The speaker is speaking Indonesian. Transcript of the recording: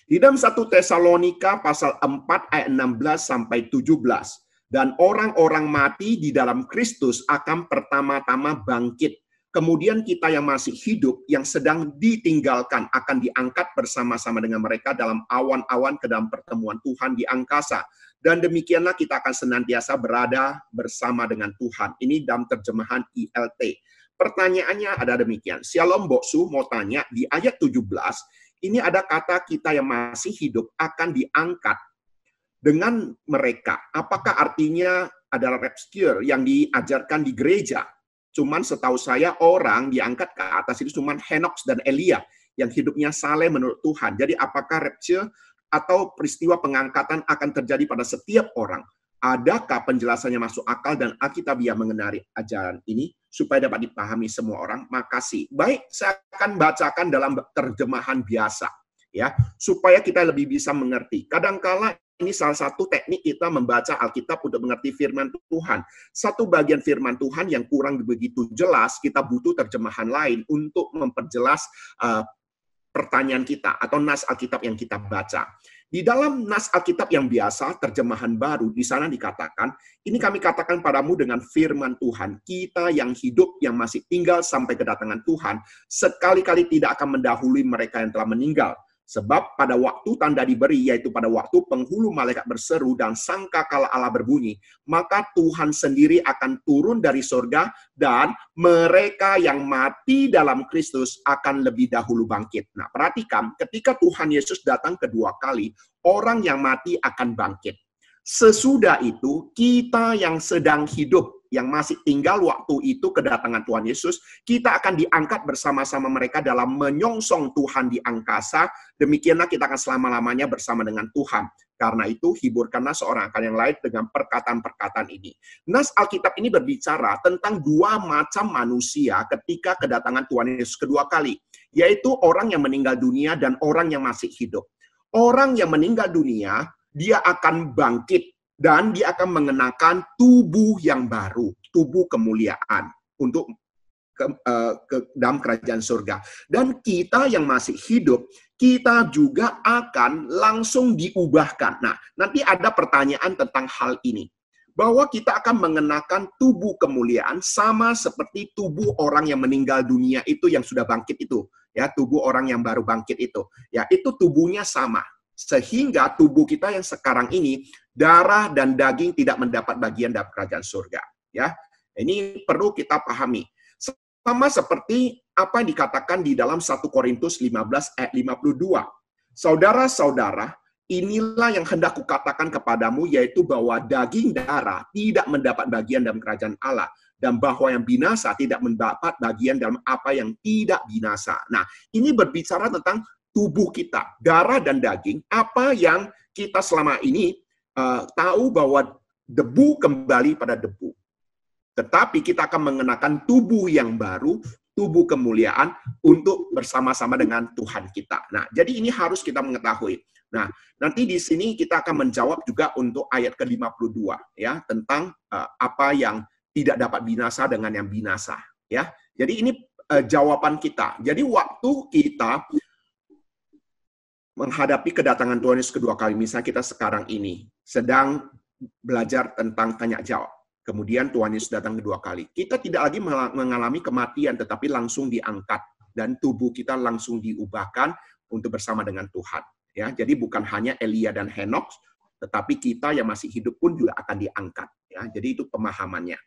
Di dalam 1 Tesalonika pasal 4 ayat 16 sampai 17. Dan orang-orang mati di dalam Kristus akan pertama-tama bangkit. Kemudian kita yang masih hidup, yang sedang ditinggalkan, akan diangkat bersama-sama dengan mereka dalam awan-awan ke dalam pertemuan Tuhan di angkasa. Dan demikianlah kita akan senantiasa berada bersama dengan Tuhan. Ini dalam terjemahan ILT. Pertanyaannya ada demikian. Shalom Boksu mau tanya, di ayat 17, ini ada kata kita yang masih hidup akan diangkat dengan mereka. Apakah artinya adalah rapture yang diajarkan di gereja? Cuman setahu saya orang diangkat ke atas itu cuman Henok dan Elia yang hidupnya saleh menurut Tuhan. Jadi apakah rapture atau peristiwa pengangkatan akan terjadi pada setiap orang? Adakah penjelasannya masuk akal dan Alkitabiah mengenai ajaran ini supaya dapat dipahami semua orang? Makasih. Baik, saya akan bacakan dalam terjemahan biasa ya, supaya kita lebih bisa mengerti. Kadangkala ini salah satu teknik kita membaca Alkitab untuk mengerti firman Tuhan. Satu bagian firman Tuhan yang kurang begitu jelas, kita butuh terjemahan lain untuk memperjelas pertanyaan kita atau nas Alkitab yang kita baca. Di dalam nas Alkitab yang biasa, terjemahan baru, di sana dikatakan, ini kami katakan padamu dengan firman Tuhan, kita yang hidup, yang masih tinggal sampai kedatangan Tuhan, sekali-kali tidak akan mendahului mereka yang telah meninggal. Sebab pada waktu tanda diberi, yaitu pada waktu penghulu malaikat berseru dan sangkakala Allah berbunyi, maka Tuhan sendiri akan turun dari sorga dan mereka yang mati dalam Kristus akan lebih dahulu bangkit. Nah, perhatikan, ketika Tuhan Yesus datang kedua kali, orang yang mati akan bangkit. Sesudah itu, kita yang sedang hidup, yang masih tinggal waktu itu kedatangan Tuhan Yesus, kita akan diangkat bersama-sama mereka dalam menyongsong Tuhan di angkasa. Demikianlah kita akan selama-lamanya bersama dengan Tuhan. Karena itu, hiburkanlah seorang akan yang lain dengan perkataan-perkataan ini. Nas Alkitab ini berbicara tentang dua macam manusia ketika kedatangan Tuhan Yesus kedua kali, yaitu orang yang meninggal dunia dan orang yang masih hidup. Orang yang meninggal dunia, dia akan bangkit dan dia akan mengenakan tubuh yang baru, tubuh kemuliaan untuk ke dalam kerajaan surga. Dan kita yang masih hidup, kita juga akan langsung diubahkan. Nah, nanti ada pertanyaan tentang hal ini. Bahwa kita akan mengenakan tubuh kemuliaan sama seperti tubuh orang yang meninggal dunia itu yang sudah bangkit itu. Ya, tubuh orang yang baru bangkit itu. Ya, itu tubuhnya sama. Sehingga tubuh kita yang sekarang ini, darah dan daging tidak mendapat bagian dalam kerajaan surga. Ya, ini perlu kita pahami. Sama seperti apa yang dikatakan di dalam 1 Korintus 15 ayat 52. Saudara-saudara, inilah yang hendak kukatakan kepadamu, yaitu bahwa daging darah tidak mendapat bagian dalam kerajaan Allah, dan bahwa yang binasa tidak mendapat bagian dalam apa yang tidak binasa. Nah, ini berbicara tentang tubuh kita, darah dan daging, apa yang kita selama ini tahu bahwa debu kembali pada debu. Tetapi kita akan mengenakan tubuh yang baru, tubuh kemuliaan untuk bersama-sama dengan Tuhan kita. Nah, jadi ini harus kita mengetahui. Nah, nanti di sini kita akan menjawab juga untuk ayat ke-52 ya, tentang apa yang tidak dapat binasa dengan yang binasa ya. Jadi ini jawaban kita. Jadi waktu kita menghadapi kedatangan Tuhan Yesus kedua kali, misalnya kita sekarang ini sedang belajar tentang tanya jawab. Kemudian Tuhan Yesus datang kedua kali. Kita tidak lagi mengalami kematian, tetapi langsung diangkat. Dan tubuh kita langsung diubahkan untuk bersama dengan Tuhan. Ya, jadi bukan hanya Elia dan Henok, tetapi kita yang masih hidup pun juga akan diangkat. Ya, jadi itu pemahamannya.